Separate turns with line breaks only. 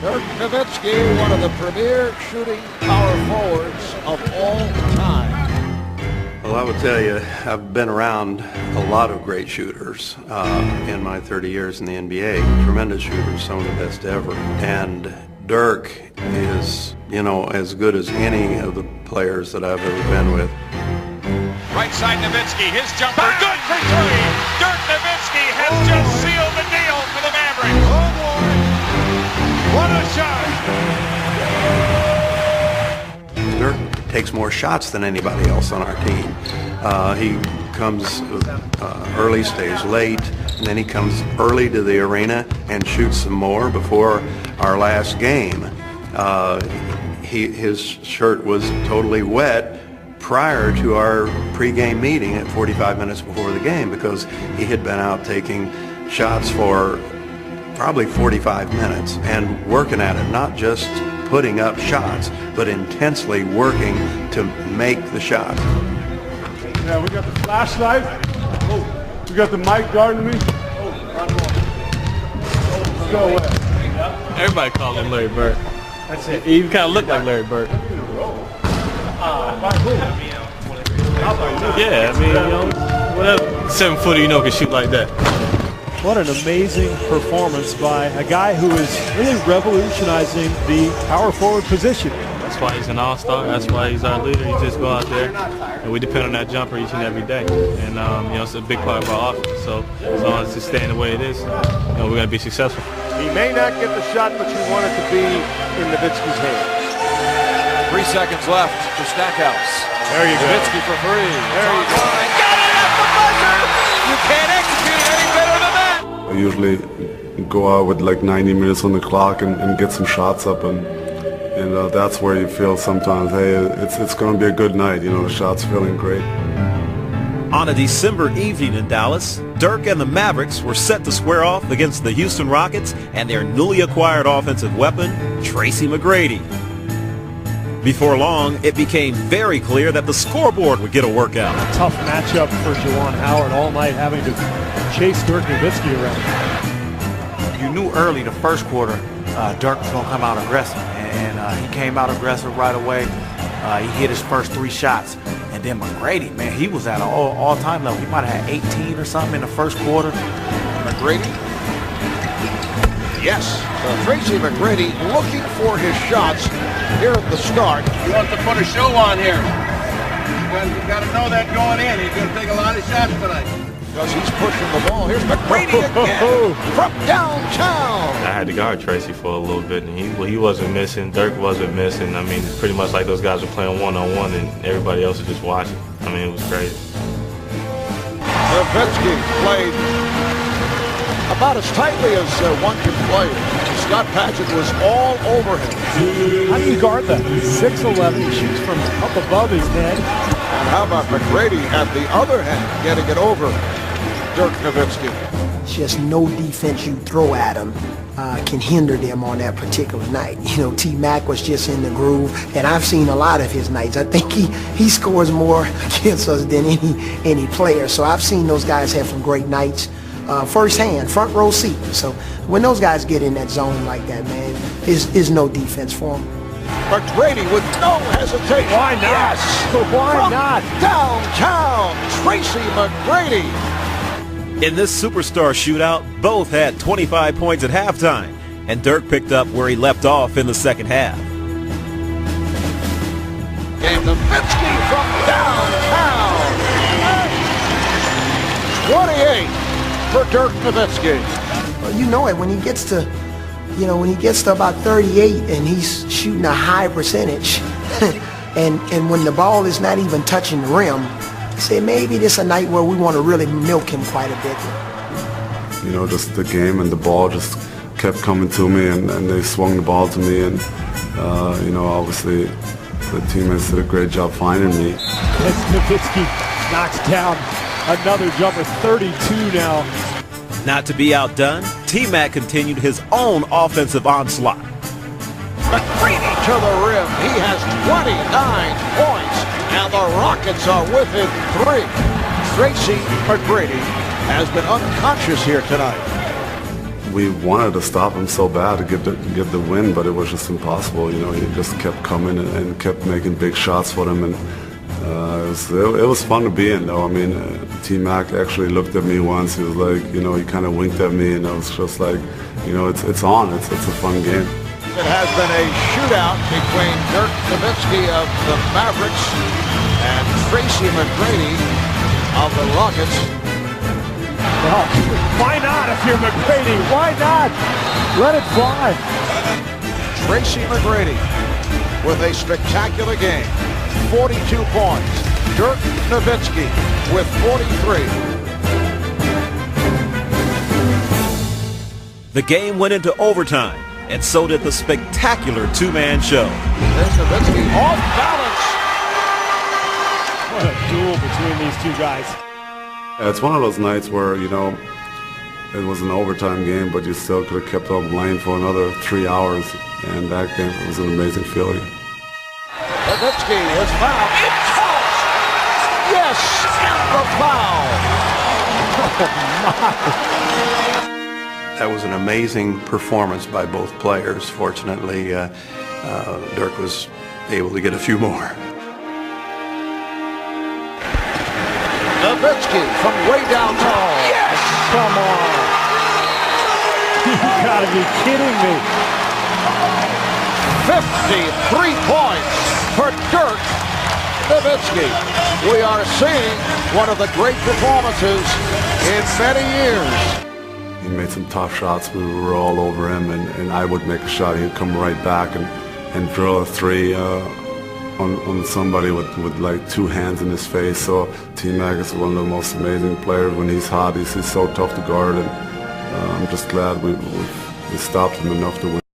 Dirk Nowitzki, one of the premier shooting power forwards of all time.
Well, I would tell you, I've been around a lot of great shooters in my 30 years in the NBA. Tremendous shooters, some of the best ever. And Dirk is, as good as any of the players that I've ever been with.
Right side Nowitzki, his jumper, good for three. Dirk Nowitzki has just sealed the deal for the Mavericks. Oh boy, what a shot.
Dirk takes more shots than anybody else on our team. He comes early, stays late, and then he comes early to the arena and shoots some more. Before our last game, his shirt was totally wet prior to our pregame meeting at 45 minutes before the game because he had been out taking shots for probably 45 minutes and working at it, not just putting up shots, but intensely working to make the shots.
Yeah, we got the flashlight. We got the mic guarding me. Go away.
Everybody calls him Larry Bird. That's it. He even kind of looked like Larry Bird. Yeah, I mean, whatever 7-footer can shoot like that.
What an amazing performance by a guy who is really revolutionizing the power forward position.
That's why he's an all-star. That's why he's our leader. He just go out there, and we depend on that jumper each and every day. And it's a big part of our offense. So as long as it's staying the way it is, we're going to be successful.
He may not get the shot, but you want it to be in Nowitzki's hands.
3 seconds left for Stackhouse.
There you go.
Nowitzki for three.
There you go.
Got it at the buzzer. You can't execute it any better than that.
I usually go out with like 90 minutes on the clock and get some shots up, and that's where you feel sometimes, hey, it's going to be a good night. The shot's feeling great.
On a December evening in Dallas, Dirk and the Mavericks were set to square off against the Houston Rockets and their newly acquired offensive weapon, Tracy McGrady. Before long, it became very clear that the scoreboard would get a workout.
Tough matchup for Juwan Howard all night, having to chase Dirk Nowitzki around.
You knew early the first quarter Dirk was going to come out aggressive, and he came out aggressive right away. He hit his first 3 shots. And then McGrady, man, he was at an all-time level. He might have had 18 or something in the first quarter.
McGrady. Yes, so Tracy McGrady looking for his shots here at the start.
He wants to put a show on here. You got to know that going in. He's going to take a lot of shots tonight.
Because he's pushing the ball. Here's McGrady again from downtown.
I had to guard Tracy for a little bit, and he wasn't missing. Dirk wasn't missing. I mean, it's pretty much like those guys were playing one-on-one, and everybody else was just watching. I mean, it was crazy.
Nowitzki played about as tightly as one can play. Scott Patchett was all over him.
How do you guard that? He's 6'11", he shoots from up above his head.
And how about McGrady at the other hand, getting it over Dirk Nowitzki?
Just no defense you throw at him can hinder them on that particular night. T-Mac was just in the groove, and I've seen a lot of his nights. I think he scores more against us than any player. So I've seen those guys have some great nights firsthand, front row seat. So when those guys get in that zone like that, man, is no defense for them.
McGrady with no hesitation.
Why not?
Yes.
Why
From
not?
Downtown, Tracy McGrady.
In this superstar shootout, both had 25 points at halftime, and Dirk picked up where he left off in the second half.
And Nowitzki from downtown. 28 for Dirk Nowitzki.
Well, you know it when he gets to, when he gets to about 38 and he's shooting a high percentage, and when the ball is not even touching the rim, say maybe this is a night where we want to really milk him quite a bit.
Just the game and the ball just kept coming to me, and they swung the ball to me, and obviously the teammates did a great job finding me.
As Nowitzki knocks down another jumper, 32 now.
Not to be outdone, T-Mac continued his own offensive onslaught.
McGrady to the rim. He has 29 points, and the Rockets are within 3. Tracy McGrady has been unconscious here tonight.
we wanted to stop him so bad to get the win, but it was just impossible. You know, he just kept coming and kept making big shots for them, and it was fun to be in, though. I mean, T-Mac actually looked at me once. He was like, you know, he kind of winked at me, and I was just like, you know, it's on. It's a fun game.
It has been a shootout between Dirk Nowitzki of the Mavericks and Tracy McGrady of the Rockets.
Well, why not if you're McGrady? Why not? Let it fly.
Tracy McGrady with a spectacular game. 42 points. Dirk Nowitzki with 43.
The game went into overtime, and so did the spectacular two-man show.
There's Nowitzki off balance.
What a duel between these two guys.
Yeah, it's one of those nights where, you know, it was an overtime game, but you still could have kept on playing for another 3 hours, and that game was an amazing feeling.
Nowitzki is fouled. It counts! Yes! The foul!
That was an amazing performance by both players. Fortunately, Dirk was able to get a few more.
Nowitzki from way downtown. Yes!
Come on. You gotta be kidding me.
53 points for Dirk Nowitzki. We are seeing one of the great performances in many years.
He made some tough shots. We were all over him, and I would make a shot. He'd come right back and drill a three on somebody with like two hands in his face. So T-Mac is one of the most amazing players. When he's hot, he's so tough to guard, and I'm just glad we stopped him enough to win.